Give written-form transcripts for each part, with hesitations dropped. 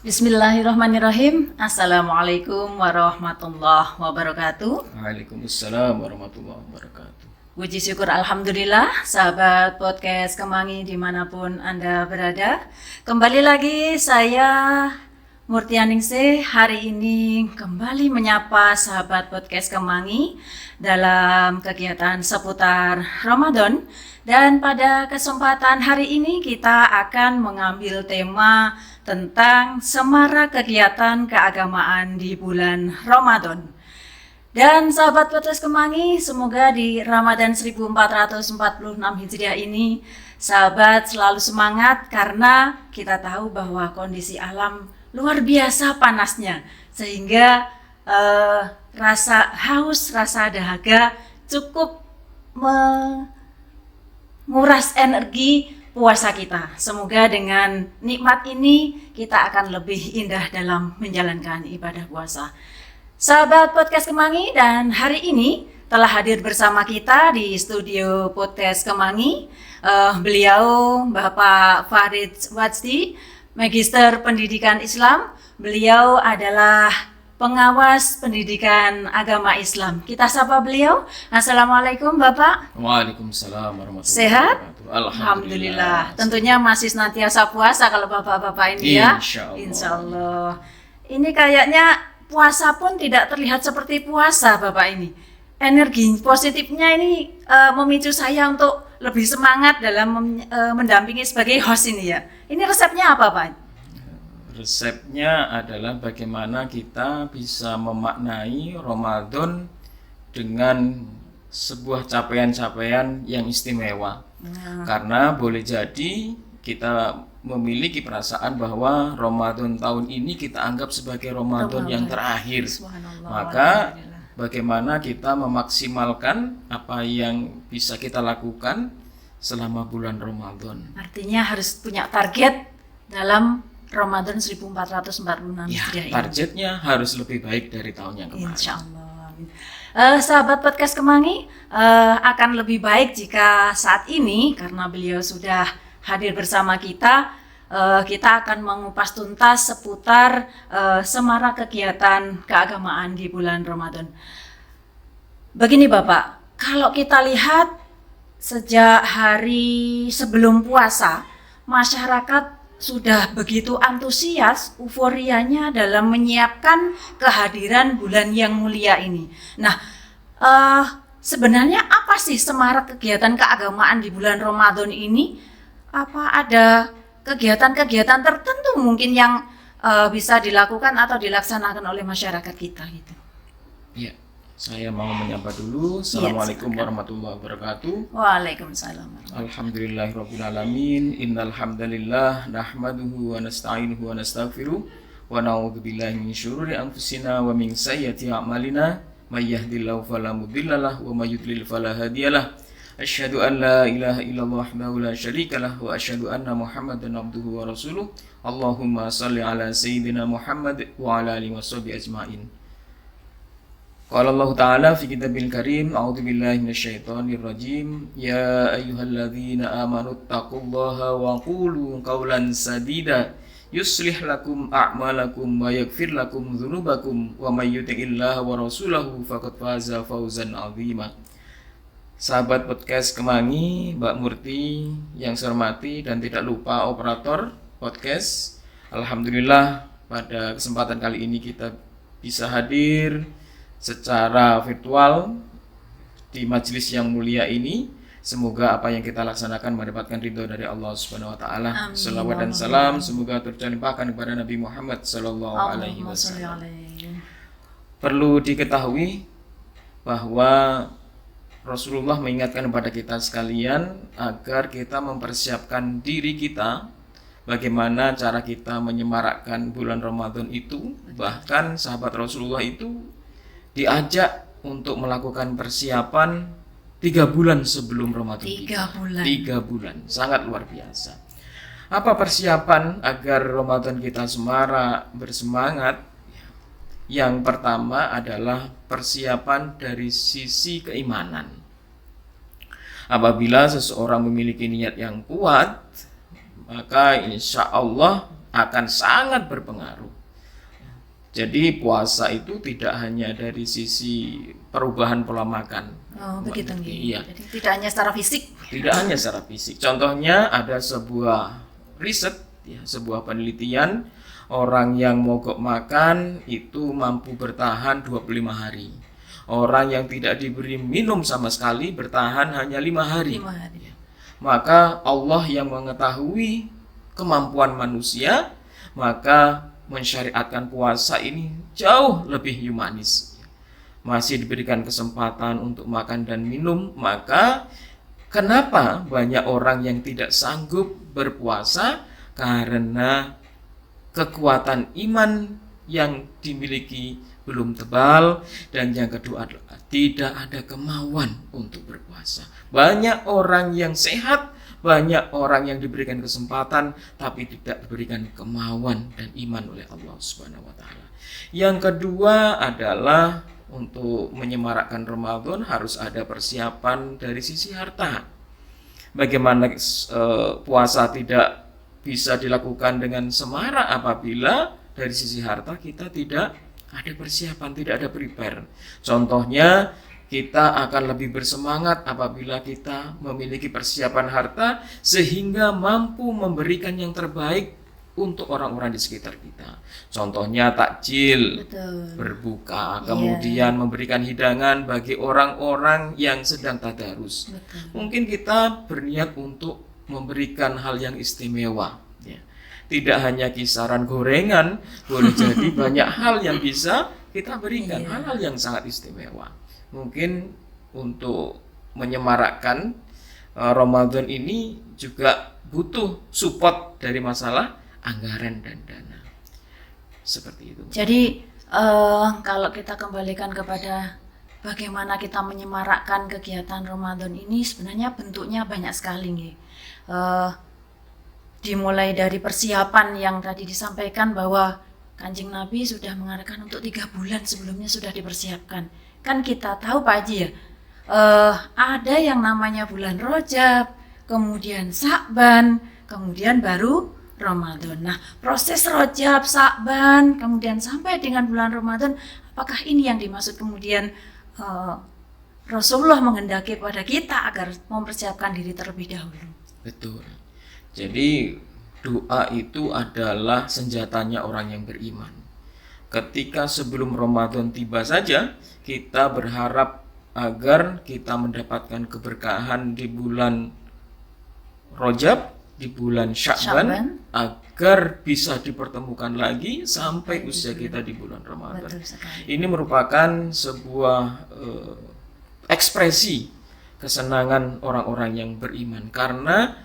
Bismillahirrahmanirrahim. Assalamualaikum warahmatullahi wabarakatuh. Waalaikumsalam warahmatullahi wabarakatuh. Puji syukur Alhamdulillah, sahabat podcast Kemangi dimanapun Anda berada. Kembali lagi saya Murtianingsih hari ini kembali menyapa sahabat podcast Kemangi dalam kegiatan seputar Ramadan. Dan pada kesempatan hari ini kita akan mengambil tema tentang semarak kegiatan keagamaan di bulan Ramadan. Dan sahabat podcast Kemangi, semoga di Ramadan 1446 Hijriah ini sahabat selalu semangat karena kita tahu bahwa kondisi alam luar biasa panasnya sehingga rasa haus, rasa dahaga cukup menguras energi puasa kita. Semoga dengan nikmat ini kita akan lebih indah dalam menjalankan ibadah puasa. Sahabat podcast Kemangi, dan hari ini telah hadir bersama kita di studio podcast Kemangi beliau Bapak Farid Wajdi, Magister Pendidikan Islam. Beliau adalah pengawas pendidikan agama Islam. Kita sapa beliau. Assalamualaikum Bapak. Waalaikumsalam warahmatullahi Sehat? wabarakatuh. Alhamdulillah. Tentunya masih senantiasa puasa kalau bapak-bapak ini ya. Insya Allah. Ini kayaknya puasa pun tidak terlihat seperti puasa Bapak ini. Energi positifnya ini memicu saya untuk lebih semangat dalam mendampingi sebagai host ini ya. Ini resepnya apa Pak? Resepnya adalah bagaimana kita bisa memaknai Ramadan dengan sebuah capaian-capaian yang istimewa. Karena boleh jadi kita memiliki perasaan bahwa Ramadan tahun ini kita anggap sebagai Ramadan yang terakhir. Maka bagaimana kita memaksimalkan apa yang bisa kita lakukan selama bulan Ramadan. Artinya harus punya target dalam Ramadan 1446 Ya, Hijriah ini. targetnya harus lebih baik dari tahun yang kemarin. Insya Allah. Sahabat podcast Kemangi, akan lebih baik jika saat ini karena beliau sudah hadir bersama kita, kita akan mengupas tuntas seputar semarak kegiatan keagamaan di bulan Ramadan. Begini Bapak, kalau kita lihat sejak hari sebelum puasa, masyarakat sudah begitu antusias, euforianya dalam menyiapkan kehadiran bulan yang mulia ini. Nah, sebenarnya apa sih semarak kegiatan keagamaan di bulan Ramadan ini? Apa ada kegiatan-kegiatan tertentu mungkin yang bisa dilakukan atau dilaksanakan oleh masyarakat kita gitu? Ya, saya mau menyapa dulu. Assalamualaikum warahmatullahi wabarakatuh. Waalaikumsalam. Alhamdulillahirrabbilalamin. Innal hamdalillah nahmaduhu wa nasta'inuhu wa nastaghfiruh wa na'udzu billahi min syururi anfusina wa min sayyiati a'malina may yahdihillahu fala mudhillalah wa may yudlil fala hadiyalah. Asyhadu an la ilaha illallah wahdahu la syarikalah wa asyhadu anna Muhammadan abduhu wa rasuluh. Allahumma shalli ala sayyidina Muhammad wa ala alihi washabihi ajmain. Qala Allah Ta'ala fi kitabil karim, a'udzu billahi minasyaitonir rajim, ya ayyuhalladzina amanu taqullaha wa qulu qawlan sadida yuslih lakum a'malakum wa yaghfir lakum dzunubakum wa may yuti'illaha wa rasulahu faqad faza fawzan 'azima. Sahabat podcast Kemangi, Mbak Murti yang saya hormati dan tidak lupa operator podcast. Alhamdulillah pada kesempatan kali ini kita bisa hadir secara virtual di majelis yang mulia ini. Semoga apa yang kita laksanakan mendapatkan ridho dari Allah Subhanahu wa taala. Salawat dan salam semoga tercurahkan kepada Nabi Muhammad sallallahu alaihi wasallam. Perlu diketahui bahwa Rasulullah mengingatkan kepada kita sekalian agar kita mempersiapkan diri kita bagaimana cara kita menyemarakkan bulan Ramadan itu. Bahkan sahabat Rasulullah itu diajak untuk melakukan persiapan 3 bulan sebelum Ramadan. 3 bulan, sangat luar biasa. Apa persiapan agar Ramadan kita semarak, bersemangat? Yang pertama adalah persiapan dari sisi keimanan. Apabila seseorang memiliki niat yang kuat, maka insya Allah akan sangat berpengaruh. Jadi puasa itu tidak hanya dari sisi perubahan pola makan. Oh, begitu. Iya. Jadi tidak hanya secara fisik. Tidak hanya secara fisik. Contohnya ada sebuah riset, ya, sebuah penelitian, orang yang mogok makan itu mampu bertahan 25 hari. Orang yang tidak diberi minum sama sekali bertahan hanya 5 hari. 5 hari. Maka Allah yang mengetahui kemampuan manusia, maka mensyariatkan puasa ini jauh lebih humanis. Masih diberikan kesempatan untuk makan dan minum, maka kenapa banyak orang yang tidak sanggup berpuasa? Karena kekuatan iman yang dimiliki belum tebal, dan yang kedua adalah tidak ada kemauan untuk berpuasa. Banyak orang yang sehat, banyak orang yang diberikan kesempatan tapi tidak diberikan kemauan dan iman oleh Allah Subhanahu wa taala. Yang kedua adalah untuk menyemarakkan Ramadan harus ada persiapan dari sisi harta. Bagaimana puasa tidak bisa dilakukan dengan semarak apabila dari sisi harta kita tidak ada persiapan, tidak ada prepare. Contohnya, kita akan lebih bersemangat apabila kita memiliki persiapan harta sehingga mampu memberikan yang terbaik untuk orang-orang di sekitar kita. Contohnya takjil, Betul. berbuka, kemudian memberikan hidangan bagi orang-orang yang sedang tadarus. Betul. Mungkin kita berniat untuk memberikan hal yang istimewa, ya. Tidak hanya kisaran gorengan, boleh jadi banyak hal yang bisa kita berikan, hal-hal yang sangat istimewa. Mungkin untuk menyemarakkan Ramadan ini juga butuh support dari masalah anggaran dan dana. Seperti itu. Jadi kalau kita kembalikan kepada bagaimana kita menyemarakkan kegiatan Ramadan ini, sebenarnya bentuknya banyak sekali nih. Dimulai dari persiapan yang tadi disampaikan bahwa Kanjeng Nabi sudah mengatakan untuk 3 bulan sebelumnya sudah dipersiapkan. Kan kita tahu Pak Haji ya, ada yang namanya bulan Rajab, kemudian Sya'ban, kemudian baru Ramadan. Nah, proses Rajab, Sya'ban, kemudian sampai dengan bulan Ramadan, apakah ini yang dimaksud kemudian Rasulullah menghendaki pada kita agar mempersiapkan diri terlebih dahulu? Betul. Jadi doa itu adalah senjatanya orang yang beriman. Ketika sebelum Ramadan tiba saja, kita berharap agar kita mendapatkan keberkahan di bulan Rajab, di bulan Sya'ban, agar bisa dipertemukan lagi sampai usia kita di bulan Ramadan. Ini merupakan sebuah ekspresi kesenangan orang-orang yang beriman, karena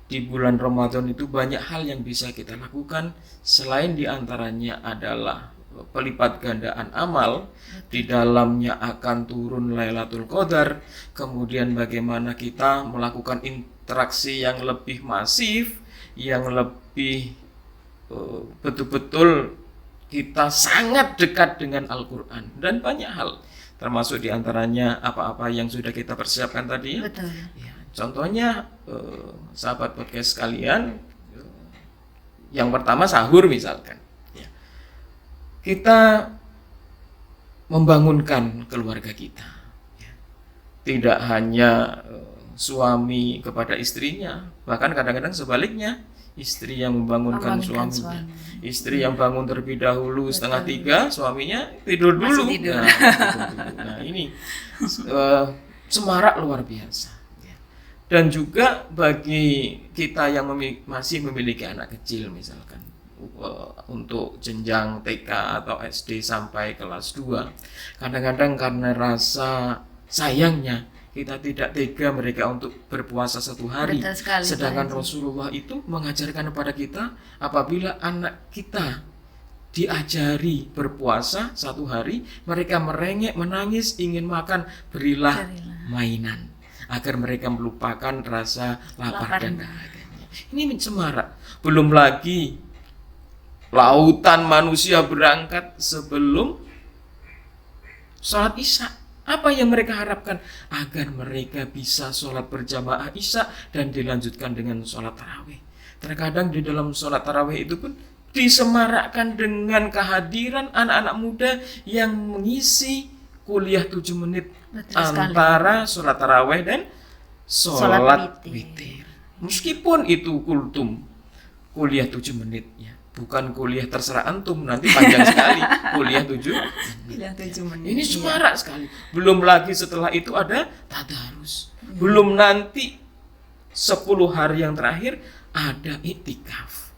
di bulan Ramadan itu banyak hal yang bisa kita lakukan, selain diantaranya adalah pelipat gandaan amal, di dalamnya akan turun Lailatul Qadar, kemudian bagaimana kita melakukan interaksi yang lebih masif, yang lebih betul-betul kita sangat dekat dengan Al-Quran, dan banyak hal, termasuk diantaranya apa-apa yang sudah kita persiapkan tadi. Betul. Ya, contohnya sahabat podcast sekalian, yang pertama sahur misalkan, ya. Kita membangunkan keluarga kita, ya. Tidak hanya suami kepada istrinya, bahkan kadang-kadang sebaliknya, istri yang membangunkan suaminya. Istri yang bangun terlebih dahulu setengah 3, suaminya tidur dulu. Tidur. Nah, ini semarak luar biasa. Dan juga bagi kita yang masih memiliki anak kecil misalkan, untuk jenjang TK atau SD sampai kelas 2, kadang-kadang karena rasa sayangnya kita tidak tega mereka untuk berpuasa 1 hari. Sedangkan Rasulullah itu mengajarkan kepada kita, apabila anak kita diajari berpuasa 1 hari, mereka merengek, menangis, ingin makan, berilah mainan agar mereka melupakan rasa lapar dan dahaganya. Ini semarak. Belum lagi lautan manusia berangkat sebelum sholat Isya. Apa yang mereka harapkan? Agar mereka bisa sholat berjamaah Isya dan dilanjutkan dengan sholat tarawih. Terkadang di dalam sholat tarawih itu pun disemarakkan dengan kehadiran anak-anak muda yang mengisi kuliah 7 menit Betul sekali. antara sholat tarawih dan Sholat sholat witir. witir. Meskipun itu kultum, kuliah 7 menit ya. Bukan kuliah terserah antum, nanti panjang sekali. Kuliah 7 Kuliah 7 menit. ini semarak sekali. Belum lagi setelah itu ada tadarus. Belum nanti 10 hari yang terakhir ada iktikaf.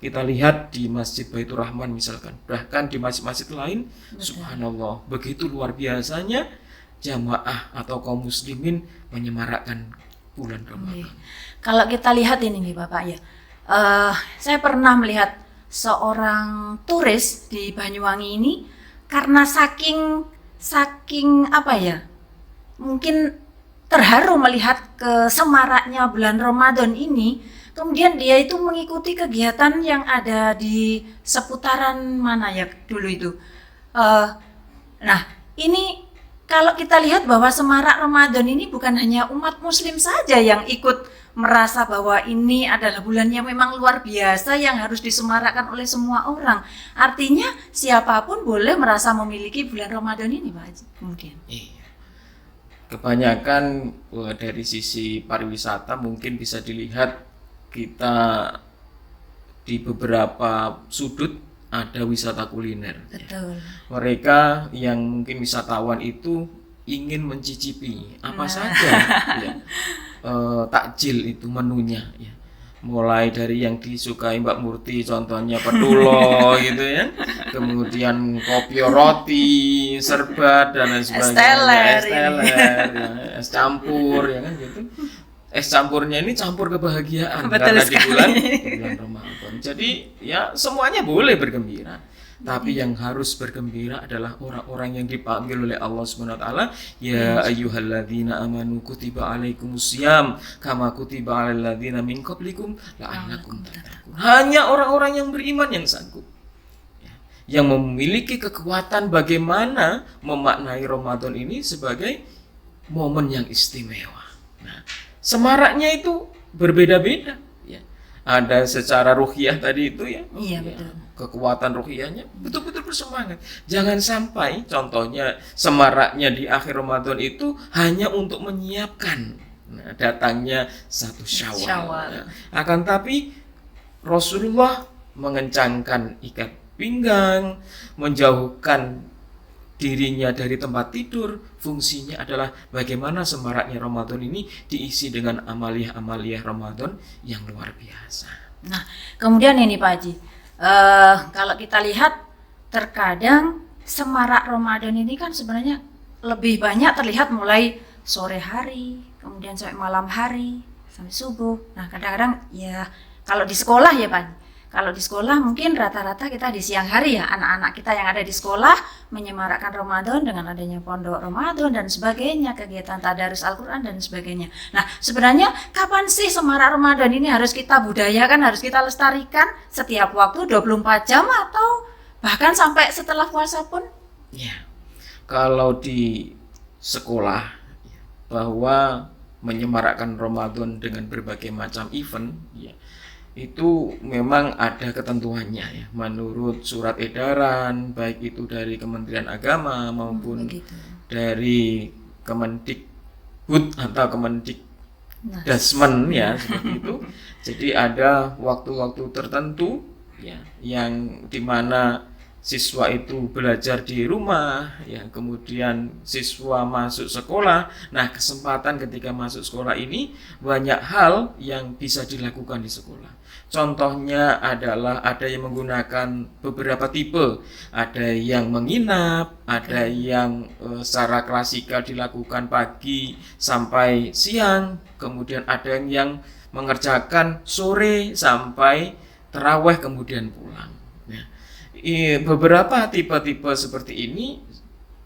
Kita lihat di Masjid Baitur Rahman misalkan, bahkan di masjid-masjid lain, subhanallah, begitu luar biasanya jamaah atau kaum muslimin menyemarakkan bulan Ramadan. Kalau kita lihat ini nih Bapak ya, saya pernah melihat seorang turis di Banyuwangi ini karena saking apa ya, mungkin terharu melihat semaraknya bulan Ramadan ini. Kemudian dia itu mengikuti kegiatan yang ada di seputaran mana ya dulu itu. Nah, ini kalau kita lihat bahwa semarak Ramadan ini bukan hanya umat muslim saja yang ikut merasa bahwa ini adalah bulan yang memang luar biasa yang harus disemarakkan oleh semua orang. Artinya siapapun boleh merasa memiliki bulan Ramadan ini, Pak Haji. Kemudian. Iya. Kebanyakan dari sisi pariwisata mungkin bisa dilihat kita di beberapa sudut ada wisata kuliner. Betul. Mereka yang mungkin wisatawan itu ingin mencicipi apa saja ya, takjil itu menunya ya. Mulai dari yang disukai Mbak Murti, contohnya petulo gitu ya, kemudian kopi roti, serbat dan lain sebagainya, es teler, ya, es campur ya kan gitu. Es campurnya ini campur kebahagiaan. Betul karena sekali. di bulan Ramadan. Jadi ya semuanya boleh bergembira. Tapi yang harus bergembira adalah orang-orang yang dipanggil oleh Allah Subhanahu wa taala, ya ayyuhalladzina amanu kutiba alaikumusiyam kama kutiba alal ladzina min qablikum la'allakum tattaqun. Hanya orang-orang yang beriman yang sanggup. Ya, yang memiliki kekuatan bagaimana memaknai Ramadan ini sebagai momen yang istimewa. Nah, semaraknya itu berbeda-beda ya. Ada secara ruhiyah tadi itu ya. Iya, Ya, betul. kekuatan ruhiyahnya betul-betul bersemangat. Jangan sampai contohnya semaraknya di akhir Ramadan itu hanya untuk menyiapkan datangnya 1 Syawal. Ya. Akan tapi Rasulullah mengencangkan ikat pinggang, menjauhkan dirinya dari tempat tidur. Fungsinya adalah bagaimana semaraknya Ramadan ini diisi dengan amaliyah-amaliyah Ramadan yang luar biasa. Nah, kemudian ini Pak Haji, kalau kita lihat terkadang semarak Ramadan ini kan sebenarnya lebih banyak terlihat mulai sore hari, kemudian sampai malam hari, sampai subuh. Nah, kadang-kadang ya kalau di sekolah ya Pak Haji, kalau di sekolah mungkin rata-rata kita di siang hari ya, anak-anak kita yang ada di sekolah menyemarakkan Ramadan dengan adanya pondok Ramadan dan sebagainya, kegiatan tadarus Al-Quran dan sebagainya. Nah, sebenarnya kapan sih semarak Ramadan ini harus kita budayakan, harus kita lestarikan setiap waktu 24 jam atau bahkan sampai setelah puasa pun? Ya, kalau di sekolah ya, bahwa menyemarakkan Ramadan dengan berbagai macam event ya, itu memang ada ketentuannya ya, menurut surat edaran baik itu dari Kementerian Agama maupun Begitu. dari Kemendikbud atau Kemendikdasmen ya seperti itu. Jadi ada waktu-waktu tertentu ya yang dimana siswa itu belajar di rumah ya, kemudian siswa masuk sekolah. Nah, kesempatan ketika masuk sekolah ini banyak hal yang bisa dilakukan di sekolah. Contohnya adalah ada yang menggunakan beberapa tipe, ada yang menginap, ada yang secara klasikal dilakukan pagi sampai siang, kemudian ada yang mengerjakan sore sampai tarawih kemudian pulang. Ya. Beberapa tipe-tipe seperti ini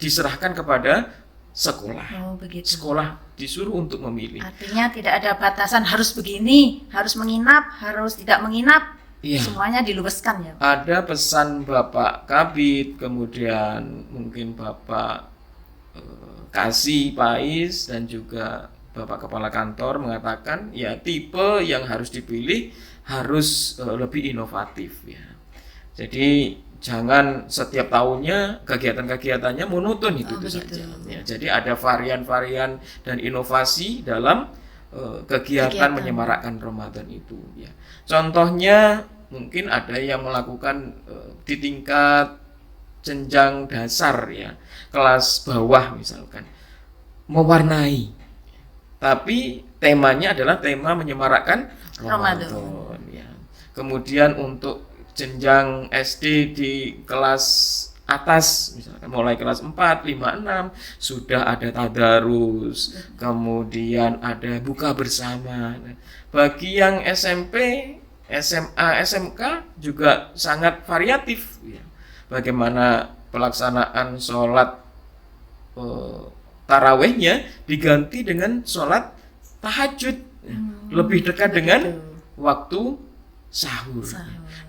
diserahkan kepada sekolah. Oh, begitu. Sekolah disuruh untuk memilih. Artinya tidak ada batasan harus begini, harus menginap, harus tidak menginap. Iya. Semuanya diluaskan ya. Ada pesan Bapak Kabid, kemudian mungkin Bapak Kasih Pais dan juga Bapak Kepala Kantor mengatakan ya tipe yang harus dipilih harus lebih inovatif ya. Jadi jangan setiap tahunnya kegiatan-kegiatannya monoton itu saja. Ya, jadi ada varian-varian dan inovasi dalam kegiatan menyemarakkan Ramadan itu. Ya. Contohnya mungkin ada yang melakukan di tingkat jenjang dasar ya, kelas bawah misalkan, mewarnai. Tapi temanya adalah tema menyemarakkan Ramadan. Ya. Kemudian untuk jenjang SD di kelas atas misalkan mulai kelas 4, 5, 6 sudah ada tadarus, kemudian ada buka bersama. Bagi yang SMP, SMA, SMK juga sangat variatif ya. Bagaimana pelaksanaan sholat tarawehnya diganti dengan sholat tahajud, lebih dekat dengan waktu sahur.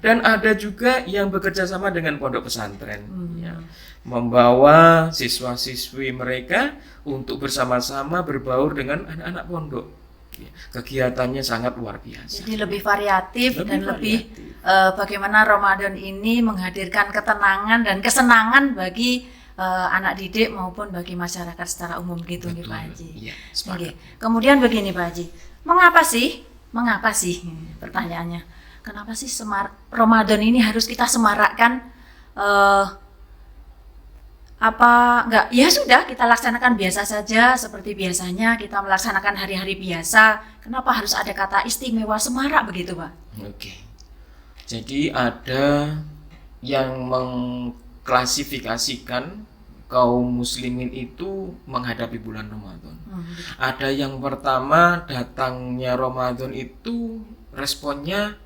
Dan ada juga yang bekerja sama dengan pondok pesantren ya, membawa siswa-siswi mereka untuk bersama-sama berbaur dengan anak-anak pondok ya. Kegiatannya sangat luar biasa. Jadi lebih variatif dan lebih bagaimana Ramadan ini menghadirkan ketenangan dan kesenangan bagi anak didik maupun bagi masyarakat secara umum gitu nih Pak Haji. Ya, kemudian begini Pak Haji, mengapa sih pertanyaannya? Kenapa sih Ramadan ini harus kita semarakkan? Ya sudah kita laksanakan biasa saja seperti biasanya kita melaksanakan hari-hari biasa. Kenapa harus ada kata istimewa semarak begitu Pak? Oke. Jadi ada yang mengklasifikasikan kaum muslimin itu menghadapi bulan Ramadan. Ada yang pertama, datangnya Ramadan itu responnya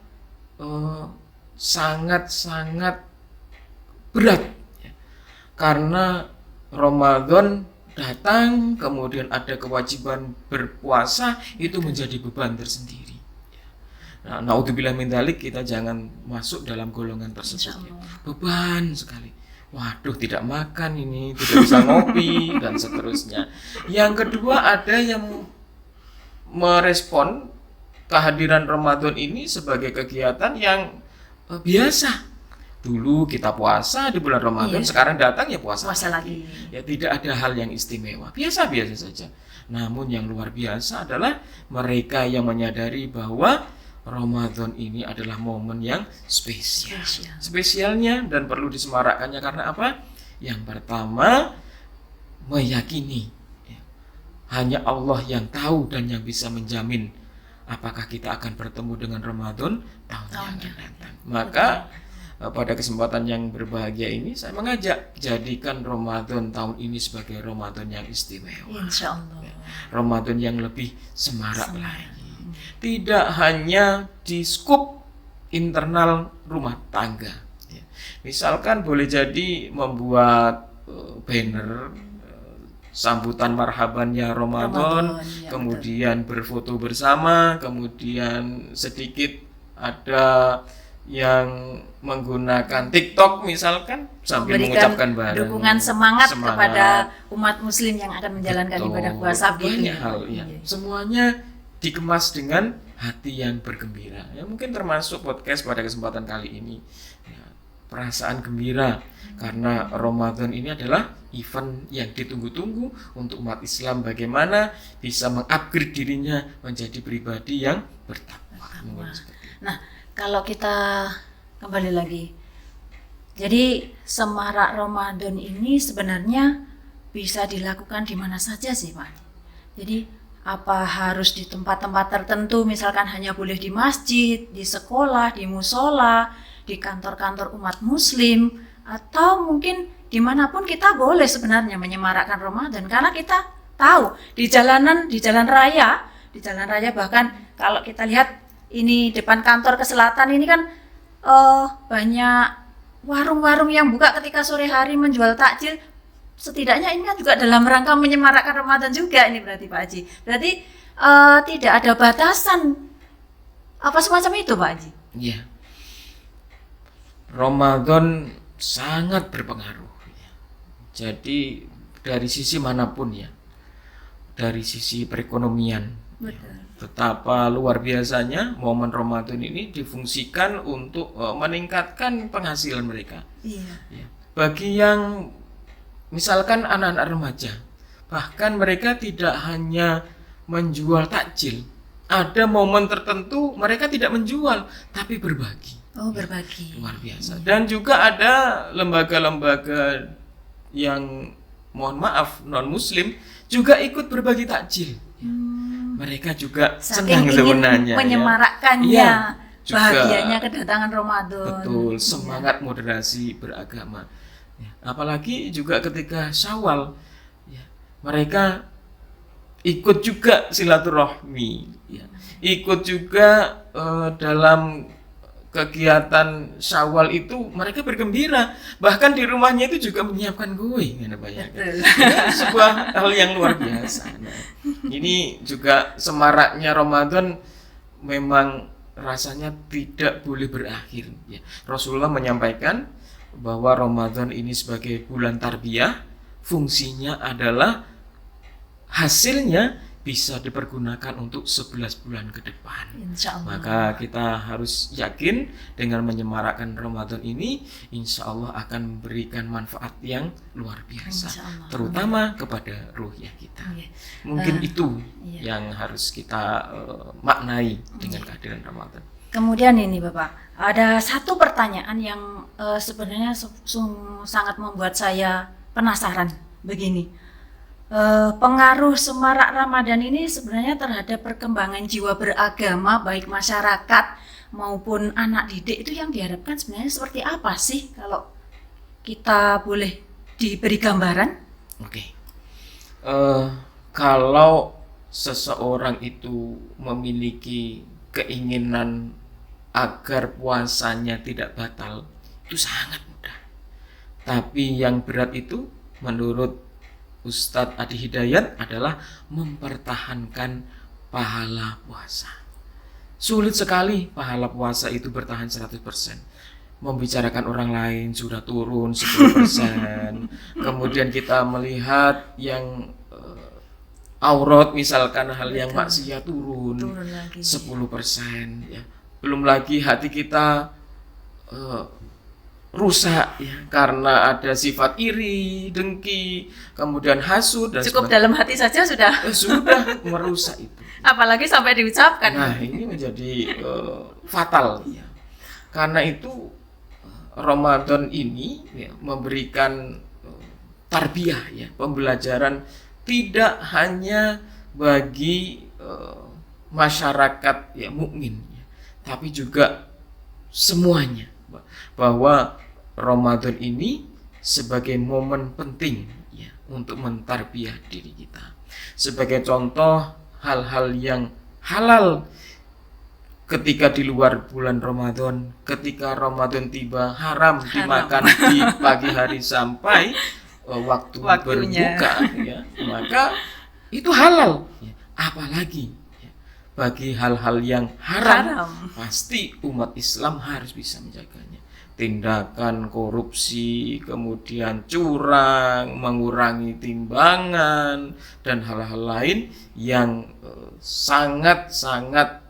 sangat-sangat berat ya. Karena Ramadan datang kemudian ada kewajiban berpuasa, itu menjadi beban tersendiri. Nah, naudzubillah min dzalik, kita jangan masuk dalam golongan tersebut ya. Beban sekali. Waduh, tidak makan ini, tidak bisa ngopi dan seterusnya. Yang kedua, ada yang merespon kehadiran Ramadan ini sebagai kegiatan yang biasa. Dulu kita puasa di bulan Ramadan, sekarang datang ya puasa lagi. Ya tidak ada hal yang istimewa, biasa-biasa saja. Namun yang luar biasa adalah mereka yang menyadari bahwa Ramadan ini adalah momen yang spesial. Spesialnya dan perlu disemarakkannya karena apa? Yang pertama, meyakini hanya Allah yang tahu dan yang bisa menjamin apakah kita akan bertemu dengan Ramadan tahun yang akan datang. Maka pada kesempatan yang berbahagia ini saya mengajak, jadikan Ramadan tahun ini sebagai Ramadan yang istimewa. Insyaallah. Ramadan yang lebih semarak lagi. Tidak hanya di skup internal rumah tangga. Misalkan boleh jadi membuat banner sambutan marhabannya Ramadan, kemudian berfoto bersama, kemudian sedikit ada yang menggunakan TikTok misalkan sambil mengucapkan bareng dukungan semangat kepada umat muslim yang akan menjalankan ibadah puasa gitu. Banyak hal ya. Semuanya dikemas dengan hati yang bergembira. Ya mungkin termasuk podcast pada kesempatan kali ini. Ya, perasaan gembira karena Ramadan ini adalah event yang ditunggu-tunggu untuk umat Islam bagaimana bisa mengupgrade dirinya menjadi pribadi yang bertakwa. Nah, kalau kita kembali lagi, jadi semarak Ramadan ini sebenarnya bisa dilakukan di mana saja sih Pak? Jadi apa harus di tempat-tempat tertentu, misalkan hanya boleh di masjid, di sekolah, di musola, di kantor-kantor umat muslim, atau mungkin dimanapun kita boleh sebenarnya menyemarakkan Ramadan, karena kita tahu di jalan raya bahkan kalau kita lihat ini depan kantor ke selatan ini kan banyak warung-warung yang buka ketika sore hari menjual takjil. Setidaknya ini kan juga dalam rangka menyemarakkan Ramadan juga ini berarti Pak Haji. Berarti tidak ada batasan apa semacam itu Pak Haji? Iya. Ramadan sangat berpengaruh. Jadi dari sisi manapun ya, dari sisi perekonomian Betul. Betapa luar biasanya momen Ramadan ini difungsikan untuk meningkatkan penghasilan mereka. Iya. Ya. Bagi yang misalkan anak-anak remaja, bahkan mereka tidak hanya menjual takjil. Ada momen tertentu mereka tidak menjual, tapi berbagi. Oh, berbagi. Luar biasa. Dan juga ada lembaga-lembaga yang mohon maaf non-muslim juga ikut berbagi takjil. Mereka juga senang Saking sebenarnya ingin menyemarakkannya, ya. Juga, bahagianya kedatangan Ramadan. betul, semangat moderasi beragama. Ya, apalagi juga ketika Syawal, ya, mereka ikut juga silaturahmi, ya. Ikut juga dalam kegiatan Syawal itu mereka bergembira, bahkan di rumahnya itu juga menyiapkan kue, ya, sebuah hal yang luar biasa. Nah, ini juga semaraknya Ramadan memang rasanya tidak boleh berakhir. Ya. Rasulullah menyampaikan bahwa Ramadan ini sebagai bulan tarbiyah, fungsinya adalah hasilnya bisa dipergunakan untuk 11 bulan ke depan. Insya Allah. Maka kita harus yakin dengan menyemarakkan Ramadan ini, insya Allah akan memberikan manfaat yang luar biasa, terutama kepada ruhiyah kita. Mungkin itu yang harus kita maknai dengan kehadiran Ramadan. Kemudian ini Bapak, ada satu pertanyaan yang sebenarnya sangat membuat saya penasaran begini. Pengaruh semarak Ramadan ini sebenarnya terhadap perkembangan jiwa beragama baik masyarakat maupun anak didik itu yang diharapkan sebenarnya seperti apa sih, kalau kita boleh diberi gambaran? Oke. Kalau seseorang itu memiliki keinginan agar puasanya tidak batal, itu sangat mudah. Tapi yang berat itu menurut Ustadz Adi Hidayat adalah mempertahankan pahala puasa. Sulit sekali pahala puasa itu bertahan 100%. Membicarakan orang lain sudah turun 10%. Kemudian kita melihat yang aurat, misalkan hal yang maksiat turun 10%. Ya. Belum lagi hati kita rusak ya, karena ada sifat iri, dengki, kemudian hasud dan cukup dalam hati saja sudah merusak itu. Apalagi sampai diucapkan. Nah, ini menjadi fatal ya. Karena itu Ramadan ini ya, memberikan tarbiyah ya, pembelajaran tidak hanya bagi masyarakat ya mukmin ya, tapi juga semuanya, bahwa Ramadan ini sebagai momen penting ya untuk mentarbiyah diri kita. Sebagai contoh, hal-hal yang halal ketika di luar bulan Ramadan, ketika Ramadan tiba haram dimakan di pagi hari sampai waktu berbuka ya, maka itu halal ya. Apalagi ya, bagi hal-hal yang haram pasti umat Islam harus bisa menjaganya. Tindakan korupsi, kemudian curang, mengurangi timbangan, dan hal-hal lain yang sangat-sangat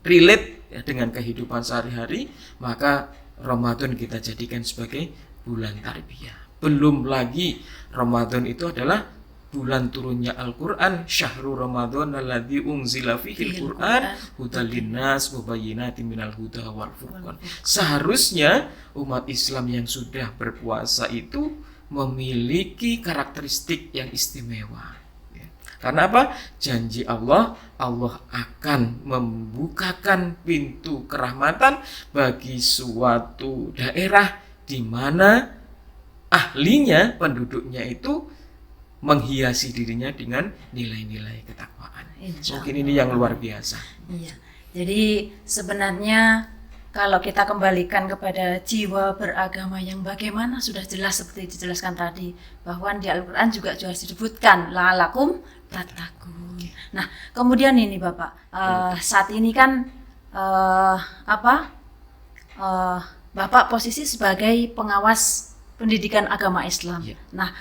relate ya, dengan kehidupan sehari-hari, maka Ramadan kita jadikan sebagai bulan tarbiyah. Belum lagi Ramadan itu adalah bulan turunnya Al-Quran, syahrul Ramadan alladzi unzila fihil Quran hudal linnas wa bayyinatin minal huda wal furqan. Seharusnya umat Islam yang sudah berpuasa itu memiliki karakteristik yang istimewa. Karena apa? Janji Allah akan membukakan pintu kerahmatan bagi suatu daerah di mana ahlinya, penduduknya itu menghiasi dirinya dengan nilai-nilai ketakwaan. Mungkin ini yang luar biasa. Iya. Jadi sebenarnya kalau kita kembalikan kepada jiwa beragama yang bagaimana sudah jelas seperti dijelaskan tadi, bahwa di Al-Quran juga jelas disebutkan la'alakum tattaqun. Nah, kemudian ini Bapak, saat ini kan Bapak posisi sebagai pengawas pendidikan agama Islam. Ya. Nah,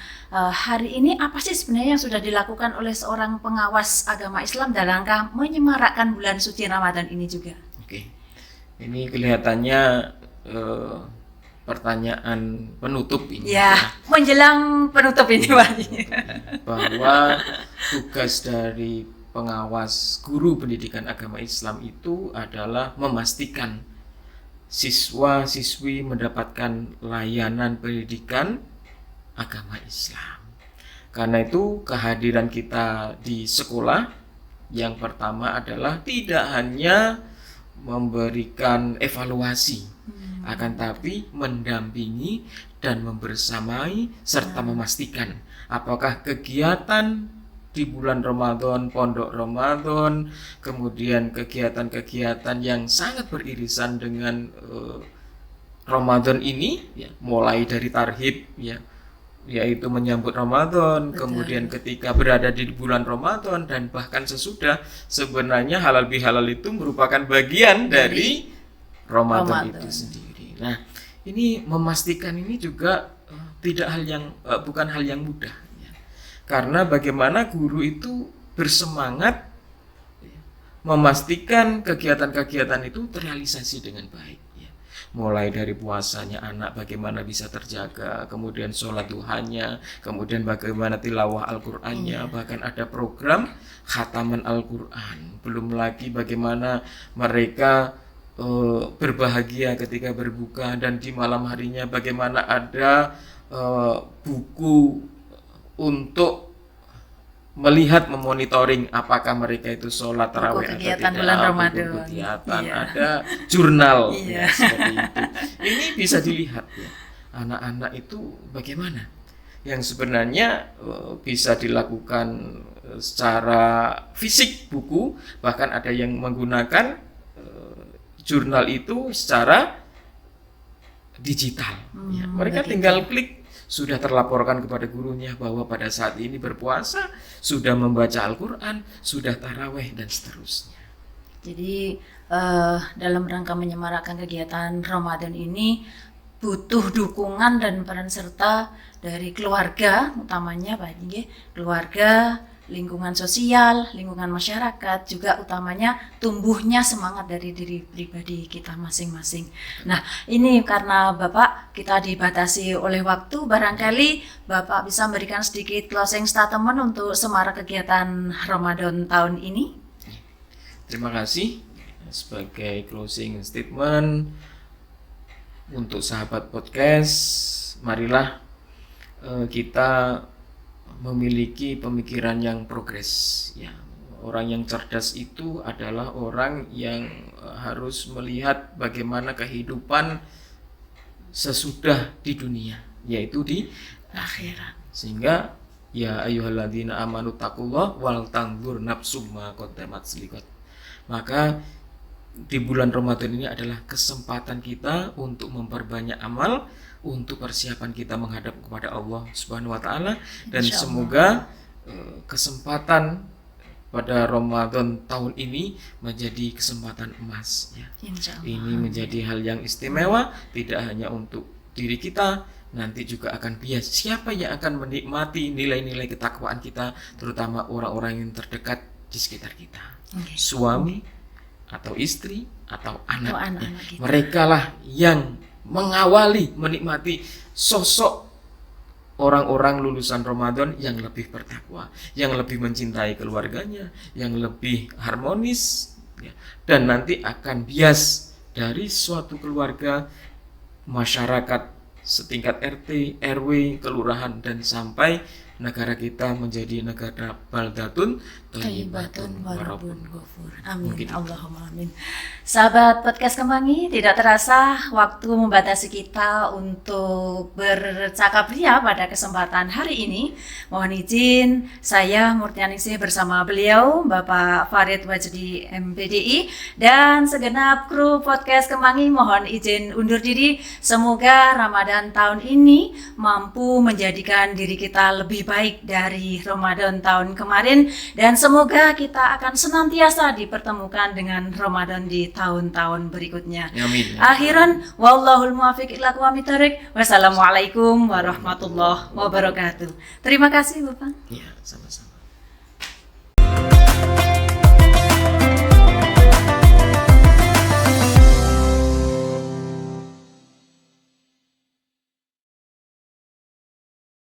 hari ini apa sih sebenarnya yang sudah dilakukan oleh seorang pengawas agama Islam dalam rangka menyemarakkan bulan suci Ramadan ini juga? Oke, ini kelihatannya pertanyaan penutup ini. Ya, menjelang penutup ini Pak. Bahwa tugas dari pengawas guru pendidikan agama Islam itu adalah memastikan siswa-siswi mendapatkan layanan pendidikan agama Islam. Karena itu kehadiran kita di sekolah yang pertama adalah tidak hanya memberikan evaluasi, akan tapi mendampingi dan membersamai serta memastikan apakah kegiatan di bulan Ramadan, pondok Ramadan, kemudian kegiatan-kegiatan yang sangat beririsan dengan Ramadan ini, ya, mulai dari tarhib, ya, yaitu menyambut Ramadan, kemudian ketika berada di bulan Ramadan dan bahkan sesudah, sebenarnya halal bihalal itu merupakan bagian dari Ramadan itu sendiri. Nah, ini memastikan ini juga bukan hal yang mudah. Karena bagaimana guru itu bersemangat memastikan kegiatan-kegiatan itu terrealisasi dengan baik. Mulai dari puasanya anak bagaimana bisa terjaga, kemudian sholat duhanya, kemudian bagaimana tilawah Al-Qur'annya, bahkan ada program khataman Al-Qur'an. Belum lagi bagaimana mereka berbahagia ketika berbuka, dan di malam harinya bagaimana ada buku untuk melihat memonitoring apakah mereka itu sholat tarawih atau tidak, bulan Ramadan. Kegiatan, ada jurnal, ya, seperti itu. Ini bisa dilihat, ya, anak-anak itu bagaimana yang sebenarnya bisa dilakukan secara fisik buku, bahkan ada yang menggunakan jurnal itu secara digital. Ya. Mereka tinggal klik, sudah terlaporkan kepada gurunya bahwa pada saat ini berpuasa, sudah membaca Al-Quran, sudah taraweh, dan seterusnya. Jadi dalam rangka menyemarakkan kegiatan Ramadan ini butuh dukungan dan peran serta dari keluarga, utamanya Pak Haji, keluarga, lingkungan sosial, lingkungan masyarakat, juga utamanya tumbuhnya semangat dari diri pribadi kita masing-masing. Nah, ini karena Bapak kita dibatasi oleh waktu, barangkali Bapak bisa memberikan sedikit closing statement untuk semarak kegiatan Ramadan tahun ini. Terima kasih. Sebagai closing statement untuk sahabat podcast, marilah kita memiliki pemikiran yang progres, ya. Orang yang cerdas itu adalah orang yang harus melihat bagaimana kehidupan sesudah di dunia, yaitu di akhirat. Sehingga ya ayyuhalladzina amanu taqullah wal tanzur nafsum ma qaddamat liqad. Maka di bulan Ramadan ini adalah kesempatan kita untuk memperbanyak amal, untuk persiapan kita menghadap kepada Allah Subhanahu wa taala, dan semoga kesempatan pada Ramadan tahun ini menjadi kesempatan emas, ya. Ini menjadi hal yang istimewa, tidak hanya untuk diri kita, nanti juga akan bias siapa yang akan menikmati nilai-nilai ketakwaan kita, terutama orang-orang yang terdekat di sekitar kita. Suami atau istri atau anak, mereka lah yang mengawali, menikmati sosok orang-orang lulusan Ramadan yang lebih bertakwa, yang lebih mencintai keluarganya, yang lebih harmonis, ya, dan nanti akan bias dari suatu keluarga, masyarakat setingkat RT, RW, kelurahan, dan sampai negara kita menjadi negara baldatun thayyibatun warabun ghafur. Amin. Allahumma amin. Sahabat podcast Kemangi, tidak terasa waktu membatasi kita untuk bercakap ria pada kesempatan hari ini. Mohon izin saya Murtianingsih bersama beliau Bapak Farid Wajdi MPDI dan segenap kru podcast Kemangi mohon izin undur diri. Semoga Ramadan tahun ini mampu menjadikan diri kita lebih baik dari Ramadan tahun kemarin, dan semoga kita akan senantiasa dipertemukan dengan Ramadan di tahun-tahun berikutnya. Amin. Akhiran, wallahul muwaffiq ila aqwamit thoriq. Wassalamualaikum warahmatullahi wabarakatuh. Terima kasih Bapak. Ya, sama-sama.